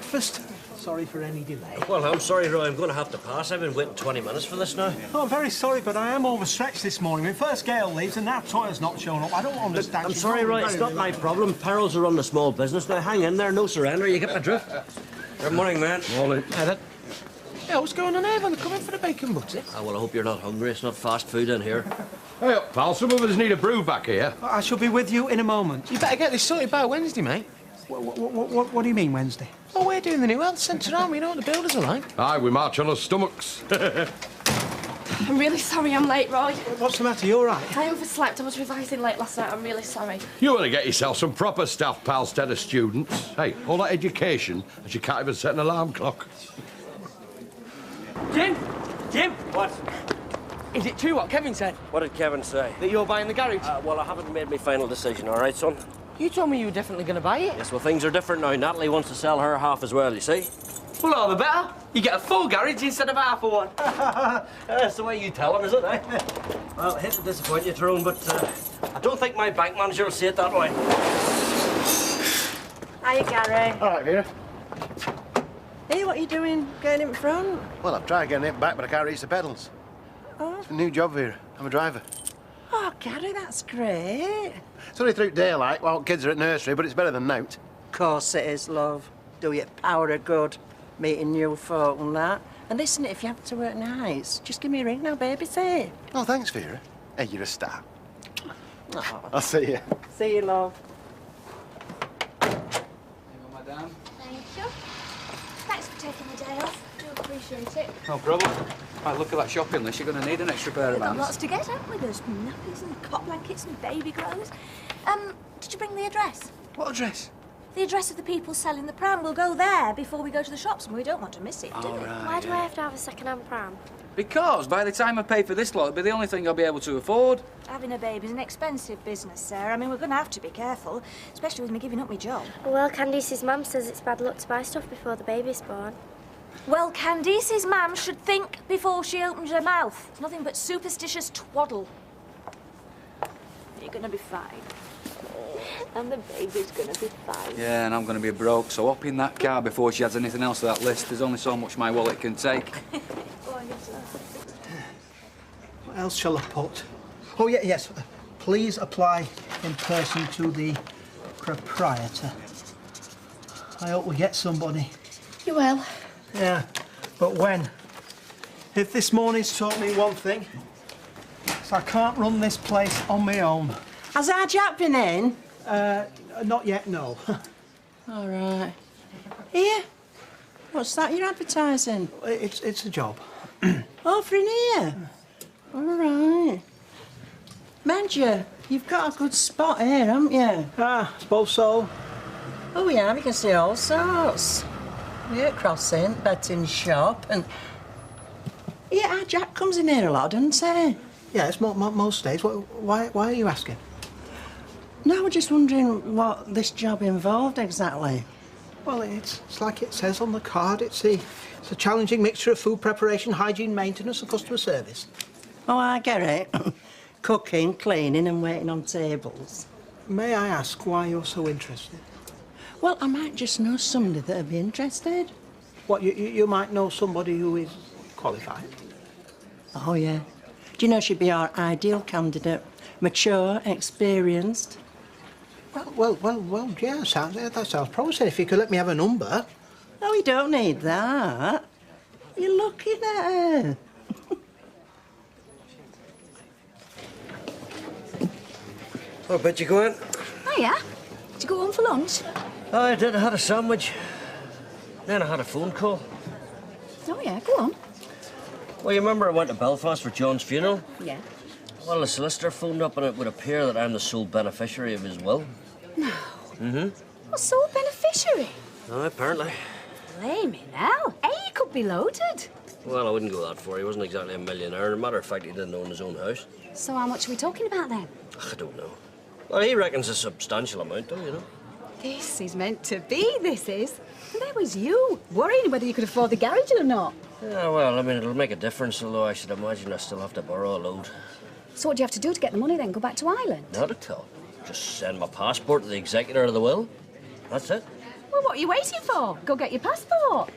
breakfast. Sorry for any delay. Well, I'm sorry, Roy. I'm going to have to pass. I've been waiting 20 minutes for this now. Oh, I'm very sorry, but I am overstretched this morning. When first Gail leaves and now Toya's not showing up, I don't understand. I'm sorry, Roy. It's not my problem. Perils are on the small business. Now, hang in there. No surrender. You get my drift? Good morning, man. Morning. Yeah, what's going on here? When they come in for the bacon butty? Oh, well, I hope you're not hungry. It's not fast food in here. Hey up, pal. Some of us need a brew back here. I shall be with you in a moment. You better get this sorted by Wednesday, mate. What do you mean, Wednesday? Oh, we're doing the new health centre, aren't we? You know what the builders are like. Aye, we march on our stomachs. I'm really sorry I'm late, Roy. What's the matter? You all right? I overslept. I was revising late last night. I'm really sorry. You want to get yourself some proper staff, pal, instead of students. Hey, all that education, and you can't even set an alarm clock. Jim! Jim! What? Is it true what Kevin said? What did Kevin say? That you're buying the garage? Well, I haven't made my final decision, all right, son? You told me you were definitely going to buy it. Yes, well, things are different now. Natalie wants to sell her half as well, you see? Well, all the better. You get a full garage instead of half of one. That's the way you tell him, is it, eh? Well, I hate to disappoint you, Tyrone, but I don't think my bank manager will see it that way. Hiya, Gary. All right, Vera. Hey, what are you doing getting in front? Well, I've tried getting it back, but I can't reach the pedals. Oh. It's a new job, Vera. I'm a driver. Oh, Gary, that's great. It's only through daylight while kids are at nursery, but it's better than nought. Of course it is, love. Do you power of good, meeting new folk and that. And listen, if you have to work nights, just give me a ring now, baby, say. Oh, thanks, Vera. Hey, you're a star. Oh. I'll see you. See you, love. Thank you. Thanks for taking the day off. Do appreciate it. No problem. Right, look at that shopping list. You're going to need an extra pair of We've got hands. lots to get, haven't we? There's nappies and cot blankets and baby clothes. Did you bring the address? What address? The address of the people selling the pram. We'll go there before we go to the shops, and we don't want to miss it, do we? Right, Why do I have to have a second-hand pram? Because by the time I pay for this lot, it'll be the only thing I'll be able to afford. Having a baby's an expensive business, Sarah. I mean, we're going to have to be careful, especially with me giving up my job. Well, Candice's mum says it's bad luck to buy stuff before the baby's born. Well, Candice's mum should think before she opens her mouth. It's nothing but superstitious twaddle. You're going to be fine. And the baby's going to be fine. Yeah, and I'm going to be broke, so hop in that car before she adds anything else to that list. There's only so much my wallet can take. What else shall I put? Oh, yeah, yes. Please apply in person to the proprietor. I hope we get somebody. You will. Yeah, but when? If this morning's taught me one thing, it's I can't run this place on my own. Has our Jack been in? Not yet, no. All right. Here? What's that you're advertising? It's a job. Oh, for in here? All right. Mind you, you've got a good spot here, haven't you? Ah, suppose so. Oh, yeah, you can see all sorts. Yeah, crossing, betting shop, and... Yeah, our Jack comes in here a lot, doesn't he? Yeah, it's most days. Why are you asking? No, we're just wondering what this job involved exactly. Well, it's like it says on the card. It's a challenging mixture of food preparation, hygiene, maintenance, and customer service. Oh, I get it. Cooking, cleaning, and waiting on tables. May I ask why you're so interested? Well, I might just know somebody that'd be interested. What, you might know somebody who is qualified? Oh, yeah. Do you know she'd be our ideal candidate? Mature, experienced. Well, yeah, that sounds promising. If you could let me have a number. No, you don't need that. You're looking at her. Oh, I bet you go in. Oh, yeah? Did you go home for lunch? Oh, I did. I had a sandwich. Then I had a phone call. Oh, yeah, go on. Well, you remember I went to Belfast for John's funeral? Yeah. Well, the solicitor phoned up and it would appear that I'm the sole beneficiary of his will. No. Mm-hmm. What sole beneficiary? Oh, apparently. Blimey now. Hey, he could be loaded. Well, I wouldn't go that far. He wasn't exactly a millionaire. As a matter of fact, he didn't own his own house. So how much are we talking about then? I don't know. Well, he reckons a substantial amount, though, you know. This is meant to be, this is. And there was you, worrying whether you could afford the garage or not. Yeah, well, I mean, it'll make a difference, although I should imagine I still have to borrow a load. So what do you have to do to get the money then? Go back to Ireland? Not at all. Just send my passport to the executor of the will. That's it. Well, Well, what are you waiting for? Go get your passport.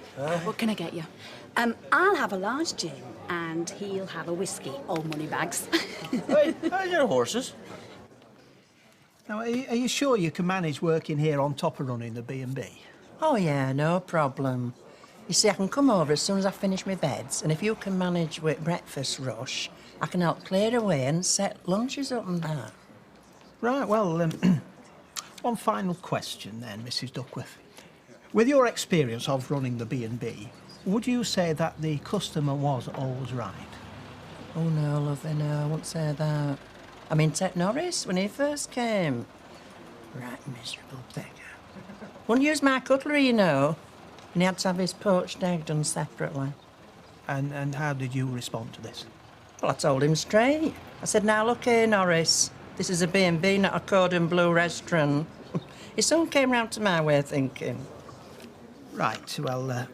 What can I get you? I'll have a large gin and he'll have a whiskey. All money bags. Hey, how's your horses? Now, are you sure you can manage working here on top of running the B&B? Oh, yeah, no problem. You see, I can come over as soon as I finish my beds, and if you can manage with breakfast rush, I can help clear away and set lunches up and that. Right, well, one final question then, Mrs. Duckworth. With your experience of running the B&B, would you say that the customer was always right? Oh, no, lovey, no, I wouldn't say that. I mean, take Norris, when he first came. Right miserable beggar. Wouldn't use my cutlery, you know. And he had to have his poached egg done separately. And how did you respond to this? Well, I told him straight. I said, now, look here, Norris. This is a B&B, not a cordon bleu restaurant. He soon came round to my way of thinking. Right, well,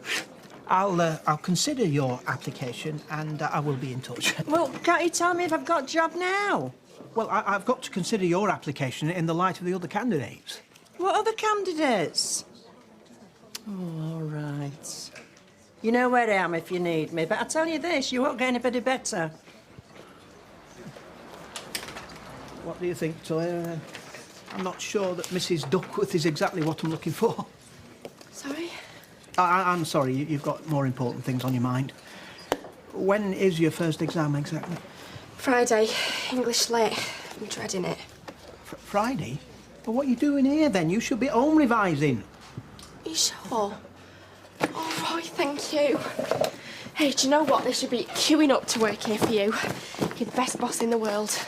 I'll consider your application and I will be in touch. Well, can't you tell me if I've got a job now? Well, I've got to consider your application in the light of the other candidates. What other candidates? Oh, all right. You know where I am if you need me, but I tell you this, you won't get anybody better. What do you think, Toya? I'm not sure that Mrs. Duckworth is exactly what I'm looking for. Sorry? I'm sorry, you've got more important things on your mind. When is your first exam exactly? Friday. English lit. I'm dreading it. Friday? Well, what are you doing here then? You should be home revising. Are you sure? Oh, Roy, thank you. Hey, do you know what? They should be queuing up to work here for you. You're the best boss in the world.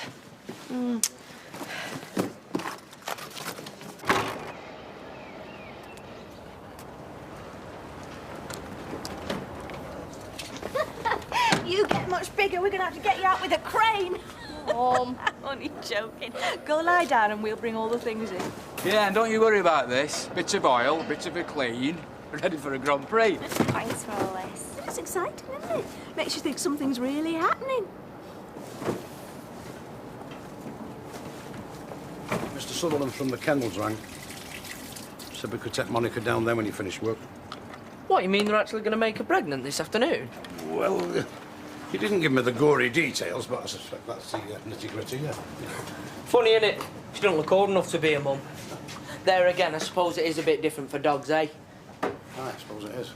You get much bigger, we're going to have to get you out with a crane. Only joking. Go lie down and we'll bring all the things in. Yeah, and don't you worry about this. Bits of oil, bits of a clean, ready for a Grand Prix. Thanks for all this. It's exciting, isn't it? Makes you think something's really happening. Mr. Sutherland from the kennels rang. Said we could take Monica down there when you finish work. What, you mean they're actually going to make her pregnant this afternoon? Well, he didn't give me the gory details, but I suspect that's the nitty-gritty, yeah. Funny, innit? She don't look old enough to be a mum. There again, I suppose it is a bit different for dogs, eh? I suppose it is.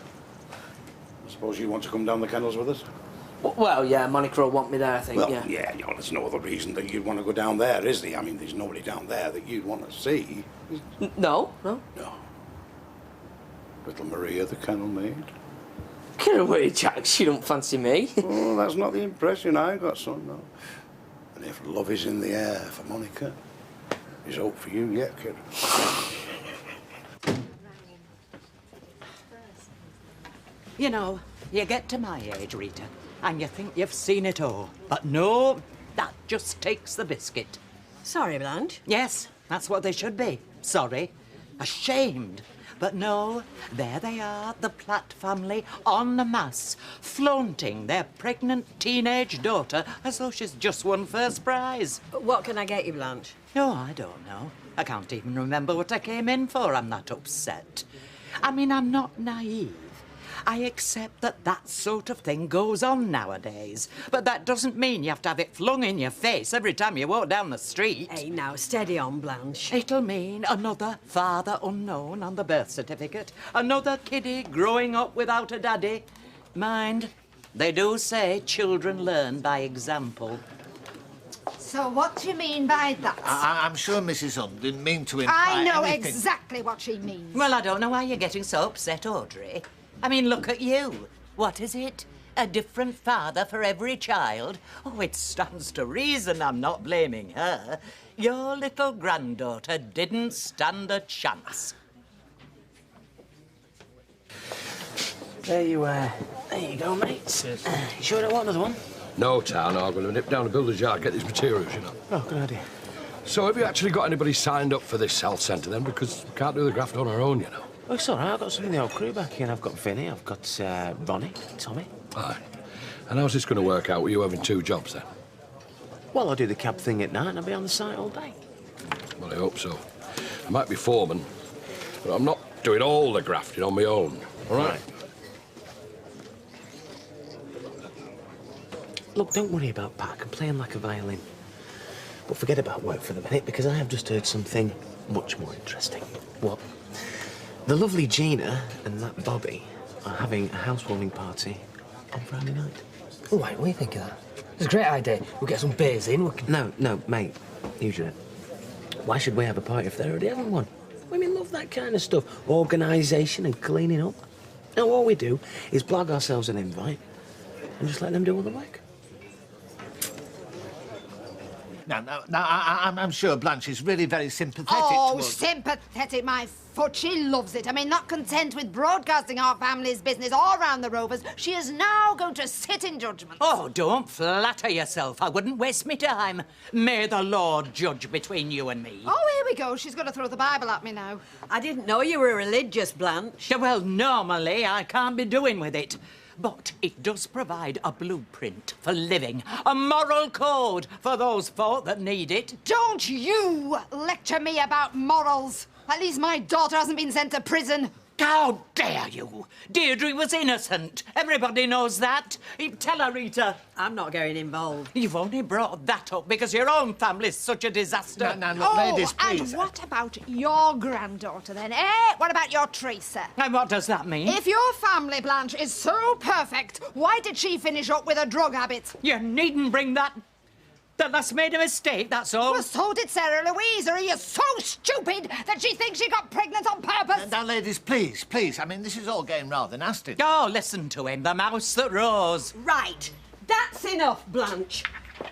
I suppose you want to come down the kennels with us? Well, yeah, Monica will want me there, I think, Well, yeah. you know, there's no other reason that you'd want to go down there, is there? I mean, there's nobody down there that you'd want to see. No. No. Little Maria, the kennel maid. Get away, Jack. She don't fancy me. Oh, that's not the impression I got, son, no. And if love is in the air for Monica, there's hope for you yet, kid. You know, you get to my age, Rita, and you think you've seen it all. But no, that just takes the biscuit. Sorry, Blanche. Yes, that's what they should be. Sorry. Ashamed. But no, there they are, the Platt family, en masse, flaunting their pregnant teenage daughter as though she's just won first prize. What can I get you, Blanche? No, I don't know. I can't even remember what I came in for. I'm that upset. I mean, I'm not naive. I accept that that sort of thing goes on nowadays. But that doesn't mean you have to have it flung in your face every time you walk down the street. Hey, now, steady on, Blanche. It'll mean another father unknown on the birth certificate, another kiddie growing up without a daddy. Mind, they do say children learn by example. So what do you mean by that? I'm sure Mrs. Hunt didn't mean to imply I know anything. exactly what she means. Well, I don't know why you're getting so upset, Audrey. I mean, look at you. What is it? A different father for every child? Oh, it stands to reason I'm not blaming her. Your little granddaughter didn't stand a chance. There you go, mate. You sure you don't want another one? No, Town, I'm going to nip down to Builder's Yard, get these materials, you know. Oh, good idea. So have you actually got anybody signed up for this health centre then? Because we can't do the graft on our own, you know. Oh, it's all right. I've got some of the old crew back here. I've got Vinny, I've got Ronnie, Tommy. Aye. And how's this going to work out? Were you having two jobs then? Well, I'll do the cab thing at night and I'll be on the site all day. Well, I hope so. I might be foreman, but I'm not doing all the grafting on my own. All right? Look, don't worry about Pat. I can play him like a violin. But forget about work for the minute, because I have just heard something much more interesting. What? The lovely Gina and that Bobby are having a housewarming party on Friday night. Oh, wait, what do you think of that? It's a great idea. We'll get some beers in. No, mate. You shouldn't. Why should we have a party if they're already having one? Women love that kind of stuff. Organisation and cleaning up. Now, all we do is blag ourselves an invite and just let them do all the work. Now, I'm sure Blanche is really very sympathetic Oh, towards... sympathetic, my foot. She loves it. I mean, not content with broadcasting our family's business all round the Rovers, she is now going to sit in judgment. Oh, don't flatter yourself. I wouldn't waste me time. May the Lord judge between you and me. Oh, here we go. She's going to throw the Bible at me now. I didn't know you were religious, Blanche. Well, normally I can't be doing with it. But it does provide a blueprint for living, a moral code for those folk that need it. Don't you lecture me about morals. At least my daughter hasn't been sent to prison. How dare you? Deirdre was innocent. Everybody knows that. Tell her, Rita. I'm not getting involved. You've only brought that up because your own family's such a disaster. Now, look, ladies, please. And what about your granddaughter, then, eh? What about your Teresa? And what does that mean? If your family, Blanche, is so perfect, why did she finish up with a drug habit? You needn't bring that... The lass made a mistake, that's all. Well, so did Sarah Louise, or are you so stupid that she thinks she got pregnant on purpose? Now, ladies, please. I mean, this is all getting rather nasty. Oh, listen to him, the mouse that rose. Right. That's enough, Blanche.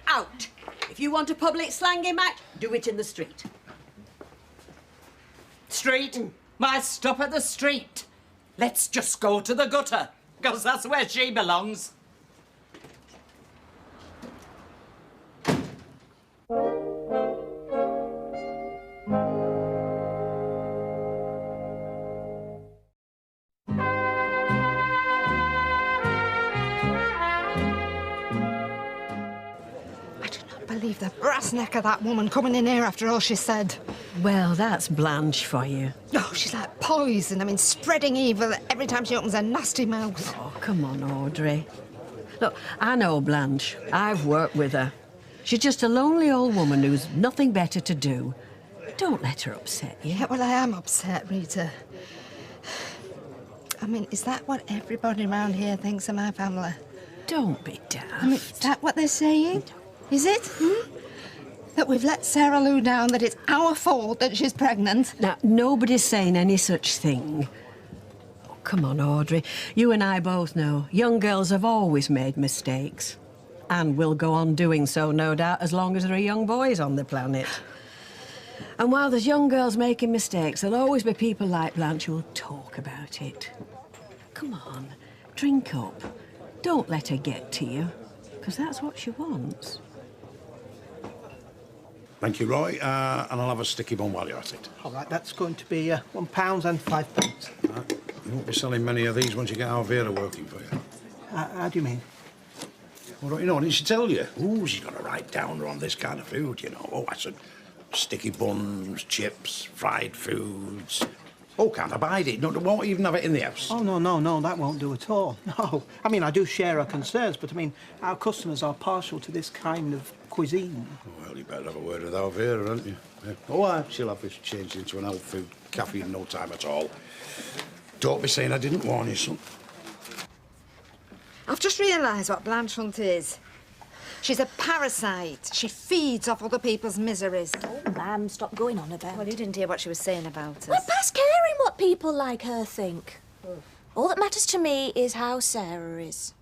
Out. If you want a public slanging match, do it in the street. Street? Why stop at the street? Let's just go to the gutter, because that's where she belongs. Believe the brass neck of that woman coming in here after all she said. Well, that's Blanche for you. Oh, she's like poison. I mean, spreading evil every time she opens her nasty mouth. Oh, come on, Audrey. Look, I know Blanche. I've worked with her. She's just a lonely old woman who's nothing better to do. Don't let her upset you. Yeah, well, I am upset, Rita. I mean, is that what everybody around here thinks of my family? Don't be daft. I mean, is that what they're saying? Is it? That we've let Sarah Lou down, that it's our fault that she's pregnant? Now, nobody's saying any such thing. Oh, come on, Audrey. You and I both know young girls have always made mistakes. And will go on doing so, no doubt, as long as there are young boys on the planet. And while there's young girls making mistakes, there'll always be people like Blanche who'll talk about it. Come on, drink up. Don't let her get to you, because that's what she wants. Thank you, Roy. And I'll have a sticky bun while you're at it. All right, that's going to be £1 and 5 pence. Right. You won't be selling many of these once you get Alvira working for you. How do you mean? Well, don't you know, didn't she tell you? Ooh, she's got a right downer on this kind of food, you know. Oh, I said sticky buns, chips, fried foods. Oh, can't abide it. No, won't even have it in the house. Oh, no, that won't do at all. No. I mean, I do share her concerns, but, I mean, our customers are partial to this kind of cuisine. Well, you better have a word with Alvira, haven't you? Yeah. Oh, she'll have this changed into an health food cafe in no time at all. Don't be saying I didn't warn you, son. I've just realised what Blanche Hunt is. She's a parasite. She feeds off other people's miseries. Oh, ma'am, stop going on about. Well, you didn't hear what she was saying about us. We're past caring what people like her think. All that matters to me is how Sarah is.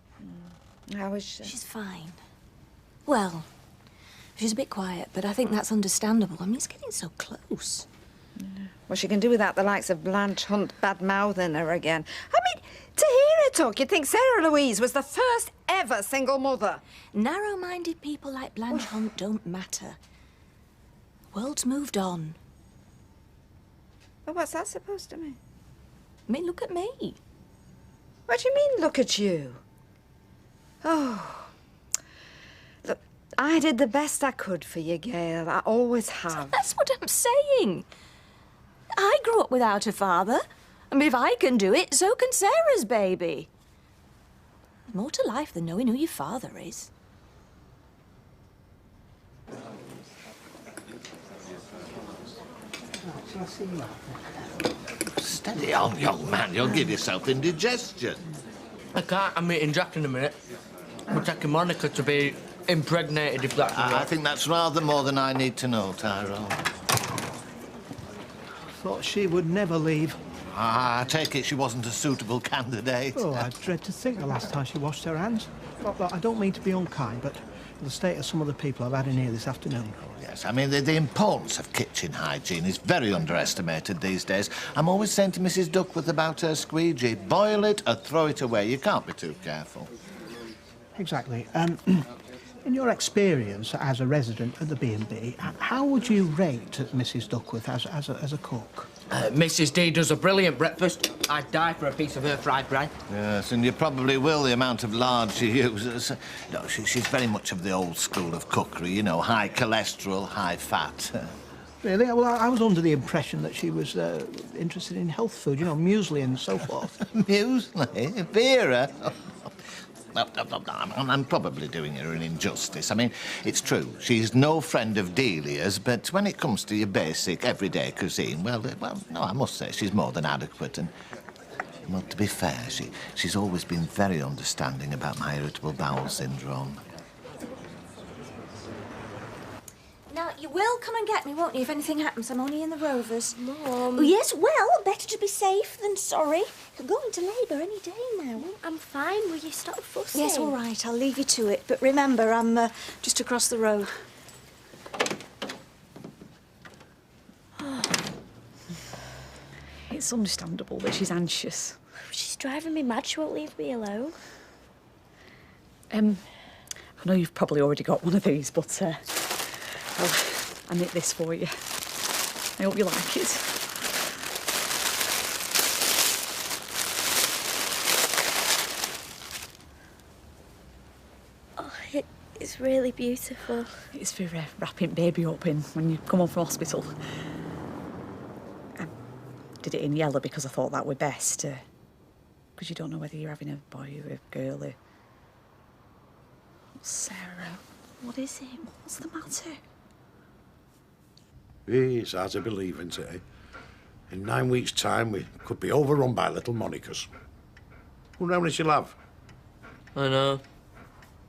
How is she? She's fine. Well, she's a bit quiet, but I think that's understandable. I mean, it's getting so close. Well, she can do without the likes of Blanche Hunt bad-mouthing her again. I mean, to hear her talk, you'd think Sarah Louise was the first ever single mother. Narrow-minded people like Blanche Hunt don't matter. The world's moved on. Well, what's that supposed to mean? I mean, look at me. What do you mean, look at you? Oh. Look, I did the best I could for you, Gail. I always have. That's what I'm saying. I grew up without a father. I mean, if I can do it, so can Sarah's baby. There's more to life than knowing who your father is. Steady on, young man. You'll give yourself indigestion. I can't. I'm meeting Jack in a minute. We're taking Monica to be impregnated, if that's I think that's rather more than I need to know, Tyrone. Thought she would never leave. I take it she wasn't a suitable candidate. Oh, I dread to think the last time she washed her hands. Look, I don't mean to be unkind, but the state of some of the people I've had in here this afternoon. Yes, I mean, the importance of kitchen hygiene is very underestimated these days. I'm always saying to Mrs. Duckworth about her squeegee, boil it or throw it away. You can't be too careful. Exactly. In your experience as a resident at the B&B, how would you rate Mrs. Duckworth as a cook? Mrs. D does a brilliant breakfast. I'd die for a piece of her fried bread. Yes, and you probably will, the amount of lard she uses. No, she's very much of the old school of cookery, you know, high cholesterol, high fat. Really? Well, I was under the impression that she was interested in health food, you know, muesli and so forth. Muesli? Vera? I'm probably doing her an injustice. I mean, it's true, she's no friend of Delia's, but when it comes to your basic, everyday cuisine, well, no, I must say she's more than adequate. And, well, to be fair, she's always been very understanding about my irritable bowel syndrome. Now, you will come and get me, won't you, if anything happens? I'm only in the Rovers. Mum. Oh, yes, well, better to be safe than sorry. You'll go into labour any day now. Mum, I'm fine. Will you stop fussing? Yes, all right, I'll leave you to it. But remember, I'm just across the road. It's understandable that she's anxious. She's driving me mad. She won't leave me alone. I know you've probably already got one of these, but well, I knit this for you. I hope you like it. Oh, it's really beautiful. It's for wrapping baby up in when you come home from hospital. I did it in yellow because I thought that would best. Because you don't know whether you're having a boy or a girl. Oh, Sarah, what is it? What's the matter? It's hard to believe, isn't it? In 9 weeks' time, we could be overrun by little Monicas. Wonder how many she'll have. I know.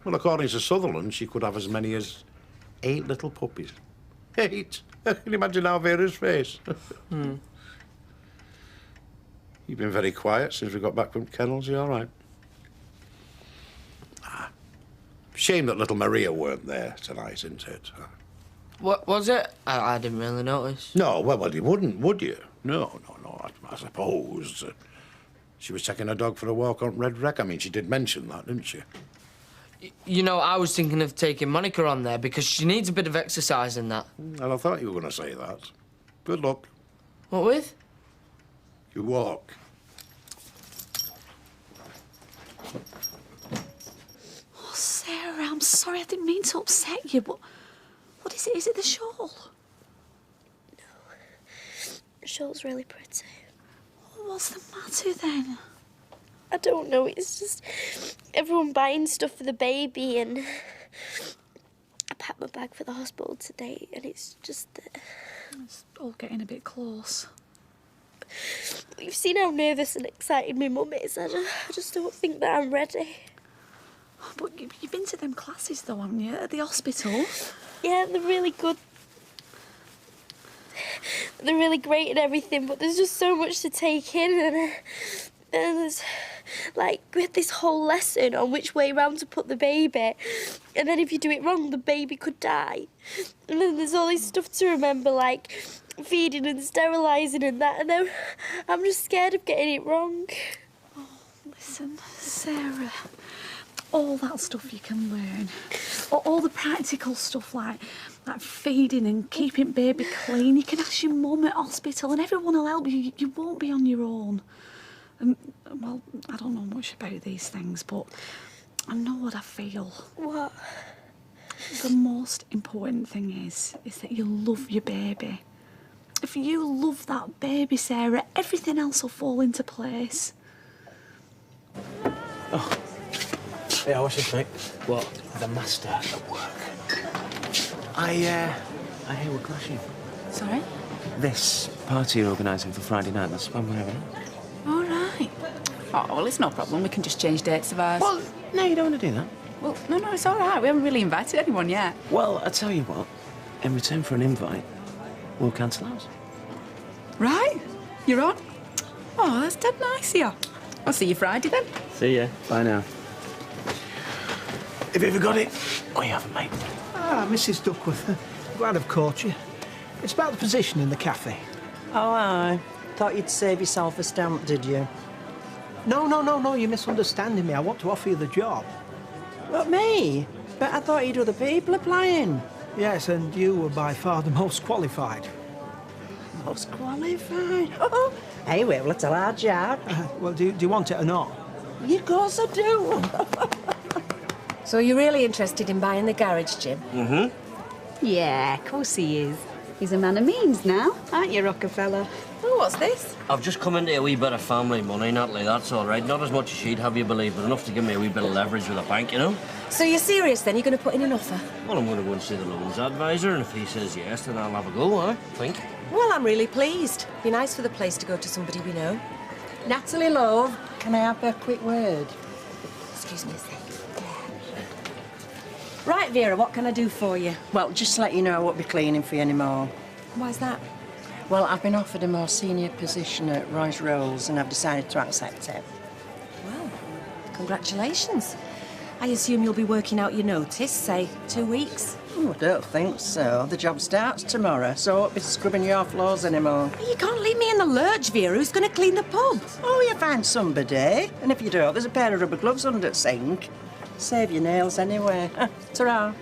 Well, according to Sutherland, she could have as many as 8 little puppies. 8? Can you imagine how Vera's face? You've been very quiet since we got back from kennels. You all right? Shame that little Maria weren't there tonight, isn't it? What was it? I didn't really notice. No, well, you wouldn't, would you? No. I suppose. She was taking her dog for a walk on Red Wreck. I mean, she did mention that, didn't she? You know, I was thinking of taking Monica on there because she needs a bit of exercise in that. Well, I thought you were going to say that. Good luck. What with? You walk. Oh, Sarah, I'm sorry. I didn't mean to upset you, but what is it? Is it the shawl? No. The shawl's really pretty. What's the matter then? I don't know. It's just everyone buying stuff for the baby, and I packed my bag for the hospital today, and it's just that... It's all getting a bit close. You've seen how nervous and excited my mum is. I just don't think that I'm ready. But you've been to them classes, though, haven't you, at the hospital? Yeah, they're really good. They're really great and everything, but there's just so much to take in, and there's, like, we had this whole lesson on which way round to put the baby, and then if you do it wrong, the baby could die. And then there's all this stuff to remember, like feeding and sterilising and that, and then I'm just scared of getting it wrong. Oh, listen, Sarah, all that stuff you can learn, all the practical stuff like feeding and keeping baby clean, you can ask your mum at hospital and everyone will help you. You won't be on your own. Well, I don't know much about these things, but I know what I feel. What? The most important thing is that you love your baby. If you love that baby, Sarah, everything else will fall into place. Oh. Yeah, what's your think? What? The master at work. I hear we're clashing. Sorry? This party you're organising for Friday night, that's when we're having it. All right. Oh, well, it's no problem. We can just change dates of ours. Well, no, you don't want to do that. Well, no, it's all right. We haven't really invited anyone yet. Well, I tell you what, in return for an invite, we'll cancel ours. Right? You're on? Oh, that's dead nice of you. I'll see you Friday then. See ya. Bye now. Have you ever got it? Oh, you haven't, mate. Ah, Mrs. Duckworth, glad I've caught you. It's about the position in the cafe. Oh, aye. Thought you'd save yourself a stamp, did you? No, you're misunderstanding me. I want to offer you the job. What, me? But I thought you'd other people applying. Yes, and you were by far the most qualified. Most qualified? Oh, hey, well, it's a large job. Well, do you want it or not? Of course I do. So you're really interested in buying the garage, Jim? Mm-hmm. Yeah, of course he is. He's a man of means now, aren't you, Rockefeller? Oh, what's this? I've just come into a wee bit of family money, Natalie, that's all right. Not as much as she'd have you believe, but enough to give me a wee bit of leverage with a bank, you know? So you're serious then? You're going to put in an offer? Well, I'm going to go and see the loans advisor, and if he says yes, then I'll have a go, I think. Well, I'm really pleased. Be nice for the place to go to somebody we know. Natalie, love. Can I have a quick word? Excuse me a sec. Right, Vera, what can I do for you? Well, just to let you know I won't be cleaning for you anymore. Why's that? Well, I've been offered a more senior position at Royce Rolls and I've decided to accept it. Well, congratulations. I assume you'll be working out your notice, say, 2 weeks? Oh, I don't think so. The job starts tomorrow, so I won't be scrubbing your floors anymore. You can't leave me in the lurch, Vera. Who's going to clean the pub? Oh, you find somebody. And if you don't, there's a pair of rubber gloves under the sink. Save your nails anyway. Ta-ra.